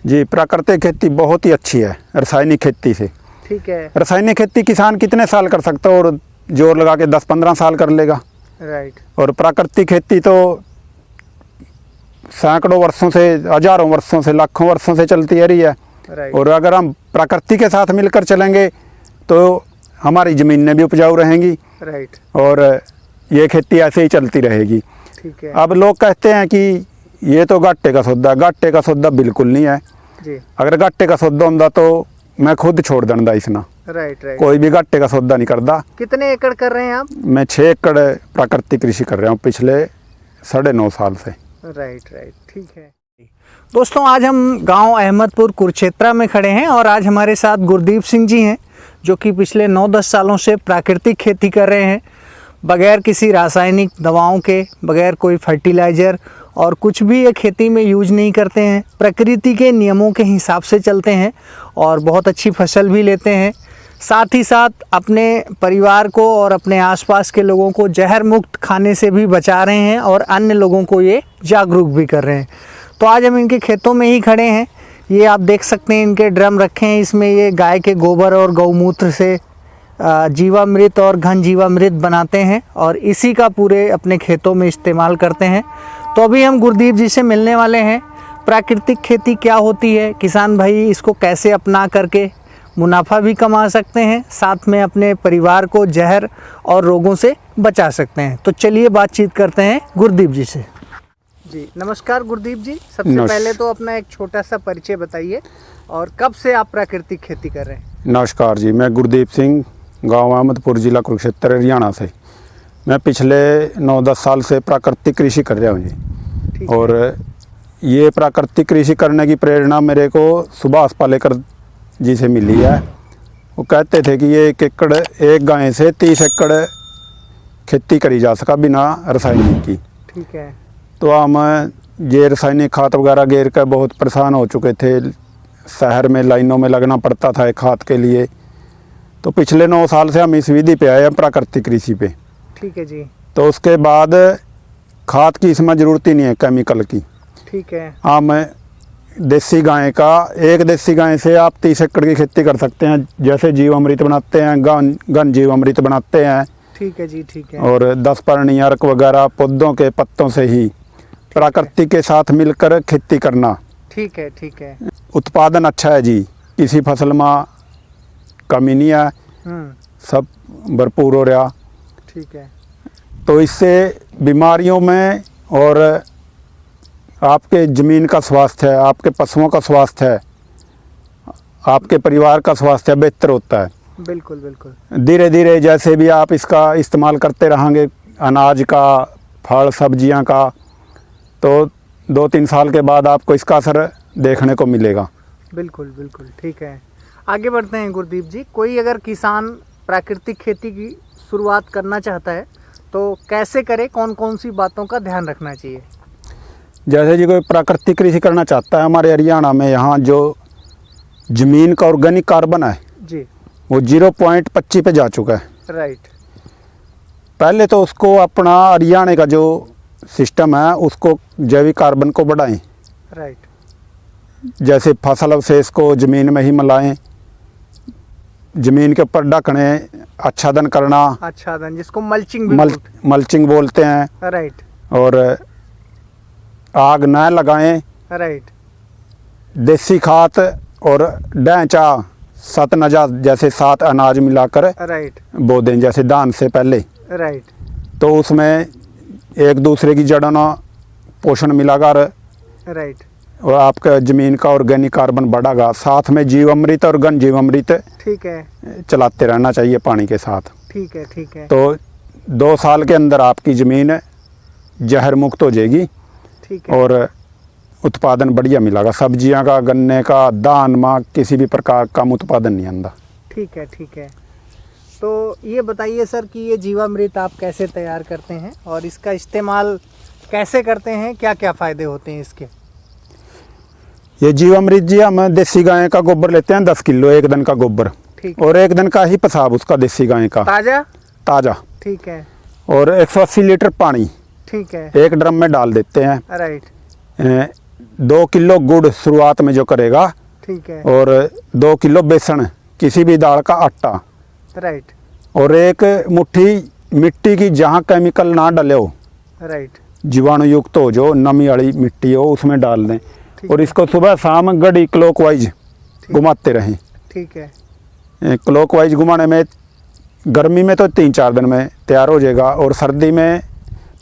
जी, प्राकृतिक खेती बहुत ही अच्छी है रासायनिक खेती से। ठीक है। रासायनिक खेती किसान कितने साल कर सकता है और जोर लगा के 10-15 साल कर लेगा। राइट। और प्राकृतिक खेती तो सैकड़ों वर्षों से, हजारों वर्षों से, लाखों वर्षों से चलती आ रही है। राइट। और अगर हम प्रकृति के साथ मिलकर चलेंगे तो हमारी ज़मीनें भी उपजाऊ रहेंगी। राइट। और ये खेती ऐसे ही चलती रहेगी। ठीक है। अब लोग कहते हैं कि ये तो घाटे का सौदा बिल्कुल नहीं है जी। अगर घाटे का सौदा होंदा तो मैं खुद छोड़ देंदा इसना। राइट। राइट। कोई भी घाटे का सौदा नहीं करता। कितने एकड़ कर रहे हैं आप? मैं 6 एकड़ प्राकृतिक कृषि कर रहा हूँ पिछले 9.5 साल से। राइट। राइट। ठीक है। दोस्तों, आज हम गांव अहमदपुर कुरुक्षेत्रा में खड़े हैं और आज हमारे साथ गुरदीप सिंह जी हैं जो कि पिछले 9-10 सालों से प्राकृतिक खेती कर रहे हैं, बगैर किसी रासायनिक दवाओं के, बगैर कोई फर्टिलाइज़र और कुछ भी ये खेती में यूज नहीं करते हैं। प्रकृति के नियमों के हिसाब से चलते हैं और बहुत अच्छी फसल भी लेते हैं। साथ ही साथ अपने परिवार को और अपने आसपास के लोगों को जहर मुक्त खाने से भी बचा रहे हैं और अन्य लोगों को ये जागरूक भी कर रहे हैं। तो आज हम इनके खेतों में ही खड़े हैं। ये आप देख सकते हैं, इनके ड्रम रखे हैं, इसमें ये गाय के गोबर और गौमूत्र से जीवामृत और घन जीवामृत बनाते हैं और इसी का पूरे अपने खेतों में इस्तेमाल करते हैं। तो अभी हम गुरदीप जी से मिलने वाले हैं। प्राकृतिक खेती क्या होती है, किसान भाई इसको कैसे अपना करके मुनाफा भी कमा सकते हैं, साथ में अपने परिवार को जहर और रोगों से बचा सकते हैं। तो चलिए बातचीत करते हैं गुरदीप जी से। जी नमस्कार गुरदीप जी, सबसे पहले तो अपना एक छोटा सा परिचय बताइए और कब से आप प्राकृतिक खेती कर रहे हैं? नमस्कार जी, मैं गुरदीप सिंह, गांव अहमदपुर, जिला कुरुक्षेत्र, हरियाणा से। मैं पिछले 9-10 साल से प्राकृतिक कृषि कर रहा हूँ जी। और ये प्राकृतिक कृषि करने की प्रेरणा मेरे को सुभाष पालेकर जी से मिली है। वो कहते थे कि ये 1 एकड़ एक गाय से 30 एकड़ खेती करी जा सका बिना रासायनिक की। ठीक है। तो हम ये रासायनिक खाद वगैरह गिर कर बहुत परेशान हो चुके थे। शहर में लाइनों में लगना पड़ता था एक खाद के लिए। तो पिछले 9 साल से हम इस विधि पे आए हैं, प्राकृतिक कृषि पे। ठीक है जी। तो उसके बाद खाद की इसमें ज़रूरत ही नहीं है, केमिकल की। ठीक है। हम देसी गाय का, एक देसी गाय से आप 30 एकड़ की खेती कर सकते हैं। जैसे जीवामृत बनाते हैं, घन जीवामृत बनाते हैं। ठीक है जी। ठीक है। और 10 पर्णी अर्क वगैरह पौधों के पत्तों से ही प्राकृतिक के साथ मिलकर खेती करना। ठीक है। ठीक है। उत्पादन अच्छा है जी, किसी फसल में कमी नहीं है, सब भरपूर हो रहा। ठीक है। तो इससे बीमारियों में और आपके ज़मीन का स्वास्थ्य है, आपके पशुओं का स्वास्थ्य है, आपके परिवार का स्वास्थ्य बेहतर होता है। बिल्कुल बिल्कुल। धीरे धीरे जैसे भी आप इसका इस्तेमाल करते रहेंगे, अनाज का, फल सब्जियां का, तो 2-3 साल के बाद आपको इसका असर देखने को मिलेगा। बिल्कुल बिल्कुल। ठीक है, आगे बढ़ते हैं गुरदीप जी। कोई अगर किसान प्राकृतिक खेती की शुरुआत करना चाहता है तो कैसे करे, कौन कौन सी बातों का ध्यान रखना चाहिए? जैसे जी कोई प्राकृतिक कृषि करना चाहता है, हमारे हरियाणा में यहाँ जो ज़मीन का ऑर्गेनिक कार्बन है जी, वो 0.25 पे जा चुका है। राइट। पहले तो उसको अपना हरियाणा का जो सिस्टम है उसको जैविक कार्बन को बढ़ाएं। राइट। जैसे फसल अवशेष को ज़मीन में ही मिलाएं, ज़मीन के ऊपर ढकने, आच्छादन करना, आच्छादन जिसको मल्चिंग मल्चिंग बोलते हैं। राइट। और आग न लगाएं। राइट। देसी खाद और ढैंचा, सतनजा जैसे 7 अनाज मिलाकर राइट बो दें, जैसे धान से पहले। राइट। तो उसमें एक दूसरे की जड़ों ना पोषण मिलाकर राइट और आपका ज़मीन का ऑर्गेनिक कार्बन बढ़ेगा। साथ में जीवामृत और घन जीवामृत ठीक है चलाते रहना चाहिए पानी के साथ। ठीक है। ठीक है। तो 2 साल के अंदर आपकी ज़मीन जहर मुक्त हो जाएगी। ठीक है। और उत्पादन बढ़िया मिलेगा। सब्जियां का, गन्ने का, धान में किसी भी प्रकार का उत्पादन नहीं आंदा। ठीक है। ठीक है। तो ये बताइए सर कि ये जीवामृत आप कैसे तैयार करते हैं और इसका इस्तेमाल कैसे करते हैं, क्या क्या फ़ायदे होते हैं इसके? ये जीवामृत जी हम देसी गाय का गोबर लेते हैं 10 किलो एक दिन का गोबर। ठीक। और एक दिन का ही पेशाब उसका, देसी गाय का ताज़ा। ठीक है। और 180 लीटर पानी ठीक है। एक ड्रम में डाल देते हैं। राइट। 2 किलो गुड़ शुरुआत में जो करेगा, ठीक है। और 2 किलो बेसन किसी भी दाल का आटा, राइट और 1 मुट्ठी मिट्टी की जहाँ केमिकल ना डले हो, राइट जीवाणु युक्त हो, जो नमी वाली मिट्टी हो, उसमें डाल दें। ठीक और है। इसको सुबह शाम घड़ी क्लॉकवाइज घुमाते रहें। ठीक है। क्लॉकवाइज घुमाने में गर्मी में तो 3-4 दिन में तैयार हो जाएगा, और सर्दी में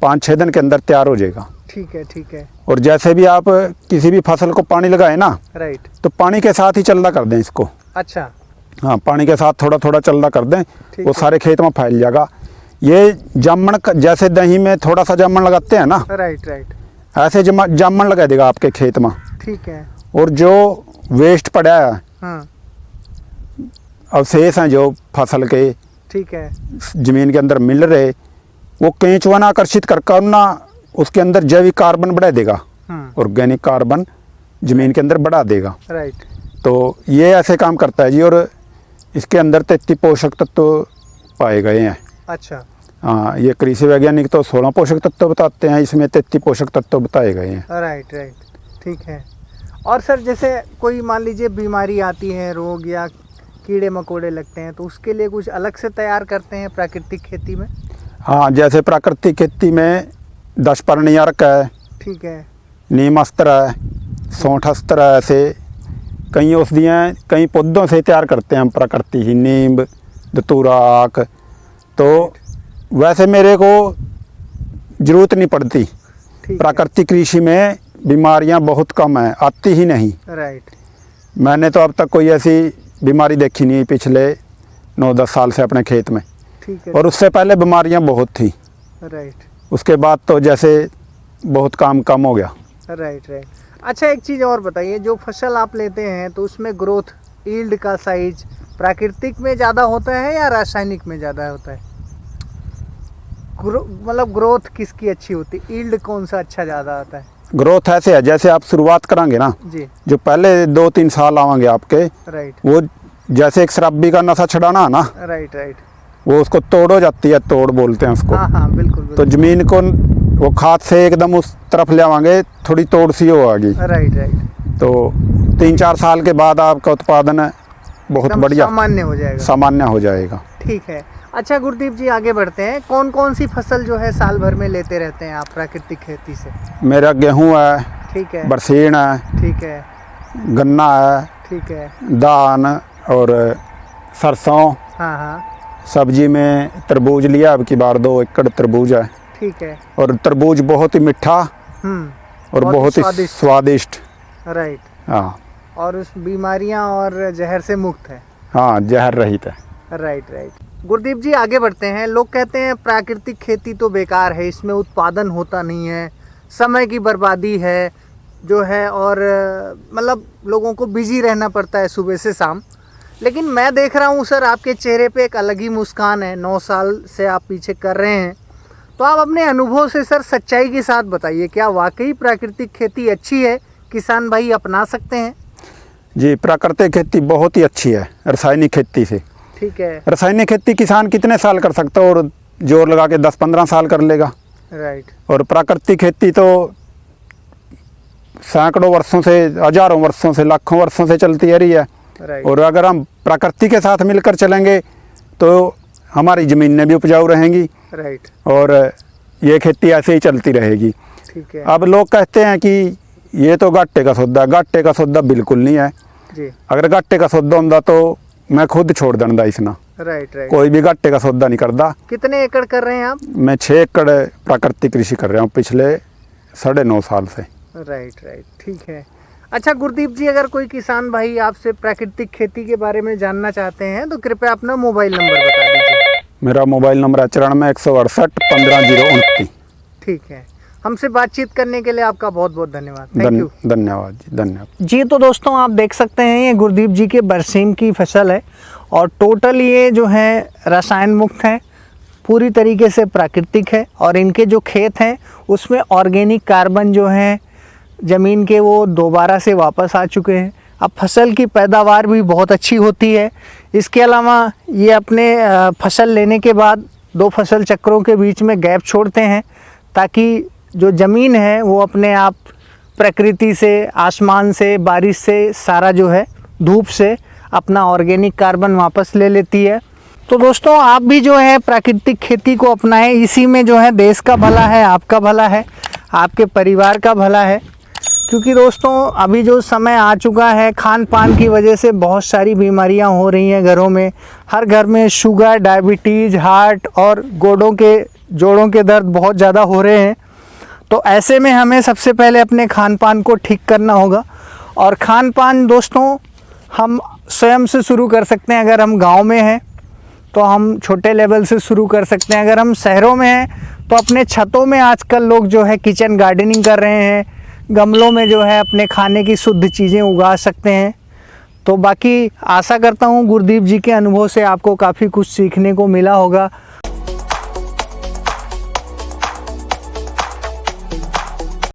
5-6 दिन के अंदर तैयार हो जाएगा। ठीक है। ठीक है। और जैसे भी आप किसी भी फसल को पानी लगाए ना, राइट। तो पानी के साथ ही चलना कर दें इसको। अच्छा। हाँ, पानी के साथ थोड़ा थोड़ा चलना कर दें, ठीक वो है। सारे खेत में फैल जाएगा। ये जामन जैसे दही में थोड़ा सा जामन लगाते हैं ना, राइट राइट। ऐसे जामन लगा देगा आपके खेत में। ठीक है। और जो वेस्ट पड़ा है, हाँ। अवशेष हैं जो फसल के ठीक है। जमीन के अंदर मिल रहे, वो केंचुआ आकर्षित कर ना उसके अंदर जैविक कार्बन बढ़ा देगा, ऑर्गेनिक कार्बन जमीन के अंदर बढ़ा देगा। राइट। तो ये ऐसे काम करता है जी। और इसके अंदर 33 पोषक तत्व पाए गए हैं। अच्छा। हाँ, ये कृषि वैज्ञानिक तो 16 पोषक तत्व बताते हैं, इसमें 33 पोषक तत्व बताए गए हैं। Right right. ठीक है। और सर जैसे कोई मान लीजिए बीमारी आती है, रोग या कीड़े मकोड़े लगते हैं, तो उसके लिए कुछ अलग से तैयार करते हैं प्राकृतिक खेती में? हाँ, जैसे प्राकृतिक खेती में 10 पर्णियारक है, ठीक है, नीम अस्त्र है, सौंठ अस्त्र है, ऐसे कई औषधियाँ कई पौधों से तैयार करते हैं हम प्राकृतिक ही, नीम, धतूरा, आक। तो वैसे मेरे को ज़रूरत नहीं पड़ती। प्राकृतिक कृषि में बीमारियां बहुत कम हैं, आती ही नहीं। राइट। मैंने तो अब तक कोई ऐसी बीमारी देखी नहीं पिछले 9-10 साल से अपने खेत में। ठीक है। और उससे पहले बीमारियां बहुत थी। राइट। उसके बाद तो जैसे बहुत काम कम हो गया। Right right. अच्छा, एक चीज़ और बताइए, जो फसल आप लेते हैं तो उसमें ग्रोथ, यील्ड का साइज प्राकृतिक में ज़्यादा होता है या रासायनिक में ज़्यादा होता है? मतलब ग्रोथ किसकी अच्छी होती है, यील्ड कौन सा अच्छा ज़्यादा आता है? ग्रोथ ऐसे है, जैसे आप शुरुआत करांगे ना जी, जो पहले 2-3 साल आवेंगे आपके, राइट, वो जैसे एक शराबी का नशा छड़ाना है ना, राइट राइट, वो उसको तोड़ हो जाती है, तोड़ बोलते हैं उसको। हाँ हाँ, बिल्कुल, तो जमीन को वो खाद से एकदम उस तरफ ले आवांगे, थोड़ी तोड़ सी होगी। Right right. तो 3-4 साल के बाद आपका उत्पादन बहुत बढ़िया सामान्य हो जाएगा। ठीक है। अच्छा गुरदीप जी, आगे बढ़ते हैं। कौन कौन सी फसल जो है साल भर में लेते रहते हैं आप प्राकृतिक खेती से? मेरा गेहूं है, ठीक है, बरसीन है, ठीक है, गन्ना है, ठीक है, धान और सरसों। हाँ हाँ। सब्जी में तरबूज लिया, अब की बार 2 एकड़ तरबूज है। ठीक है। और तरबूज बहुत ही मीठा और बहुत ही स्वादिष्ट। राइट। हाँ। और उस बीमारियां और जहर से मुक्त है। हाँ, जहर रहित है। Right right. गुरदीप जी, आगे बढ़ते हैं। लोग कहते हैं प्राकृतिक खेती तो बेकार है, इसमें उत्पादन होता नहीं है, समय की बर्बादी है जो है, और मतलब लोगों को बिजी रहना पड़ता है सुबह से शाम। लेकिन मैं देख रहा हूँ सर, आपके चेहरे पे एक अलग ही मुस्कान है। 9 साल से आप पीछे कर रहे हैं, तो आप अपने अनुभव से सर सच्चाई के साथ बताइए, क्या वाकई प्राकृतिक खेती अच्छी है, किसान भाई अपना सकते हैं? जी, प्राकृतिक खेती बहुत ही अच्छी है रासायनिक खेती से। ठीक है। रासायनिक खेती किसान कितने साल कर सकता है, और जोर लगा के 10-15 साल कर लेगा। राइट। और प्राकृतिक खेती तो सैकड़ों वर्षों से, हजारों वर्षों से, लाखों वर्षों से चलती आ रही है। राइट। और अगर हम प्रकृति के साथ मिलकर चलेंगे तो हमारी ज़मीनें भी उपजाऊ रहेंगी। राइट। और ये खेती ऐसे ही चलती रहेगी। ठीक है। अब लोग कहते हैं कि ये तो घाटे का सौदा, घाटे का सौदा बिल्कुल नहीं है जी। अगर घाटे का सौदा होता तो मैं खुद छोड़ देंदा इसना। Right right. कोई भी घाटे का सौदा नहीं करता। कितने एकड़ कर रहे हैं आप? मैं 6 एकड़ प्राकृतिक कृषि कर रहा हूँ पिछले 9.5 साल से। Right right. ठीक है। अच्छा गुरदीप जी, अगर कोई किसान भाई आपसे प्राकृतिक खेती के बारे में जानना चाहते हैं तो कृपया अपना मोबाइल नंबर बता दीजिए। मेरा मोबाइल नंबर है 94-168-15-029। ठीक है। हमसे बातचीत करने के लिए आपका बहुत बहुत धन्यवाद। Thank you. धन्यवाद जी, धन्यवाद जी। तो दोस्तों, आप देख सकते हैं ये गुरदीप जी के बरसीन की फसल है, और टोटल ये जो है रसायन मुक्त है, पूरी तरीके से प्राकृतिक है। और इनके जो खेत हैं उसमें ऑर्गेनिक कार्बन जो है ज़मीन के, वो दोबारा से वापस आ चुके हैं। अब फसल की पैदावार भी बहुत अच्छी होती है। इसके अलावा ये अपने फसल लेने के बाद 2 फसल चक्रों के बीच में गैप छोड़ते हैं, ताकि जो ज़मीन है वो अपने आप प्रकृति से, आसमान से, बारिश से, सारा जो है धूप से अपना ऑर्गेनिक कार्बन वापस ले लेती है। तो दोस्तों आप भी जो है प्राकृतिक खेती को अपनाएं, इसी में जो है देश का भला है, आपका भला है, आपके परिवार का भला है। क्योंकि दोस्तों अभी जो समय आ चुका है, खान पान की वजह से बहुत सारी बीमारियां हो रही हैं घरों में। हर घर में शुगर, डायबिटीज़, हार्ट और जोड़ों के दर्द बहुत ज़्यादा हो रहे हैं। तो ऐसे में हमें सबसे पहले अपने खान पान को ठीक करना होगा। और खान पान दोस्तों हम स्वयं से शुरू कर सकते हैं। अगर हम गांव में हैं तो हम छोटे लेवल से शुरू कर सकते हैं। अगर हम शहरों में हैं तो अपने छतों में आजकल लोग जो है किचन गार्डनिंग कर रहे हैं, गमलों में जो है अपने खाने की शुद्ध चीज़ें उगा सकते हैं। तो बाकी आशा करता हूँ गुरदीप जी के अनुभव से आपको काफ़ी कुछ सीखने को मिला होगा।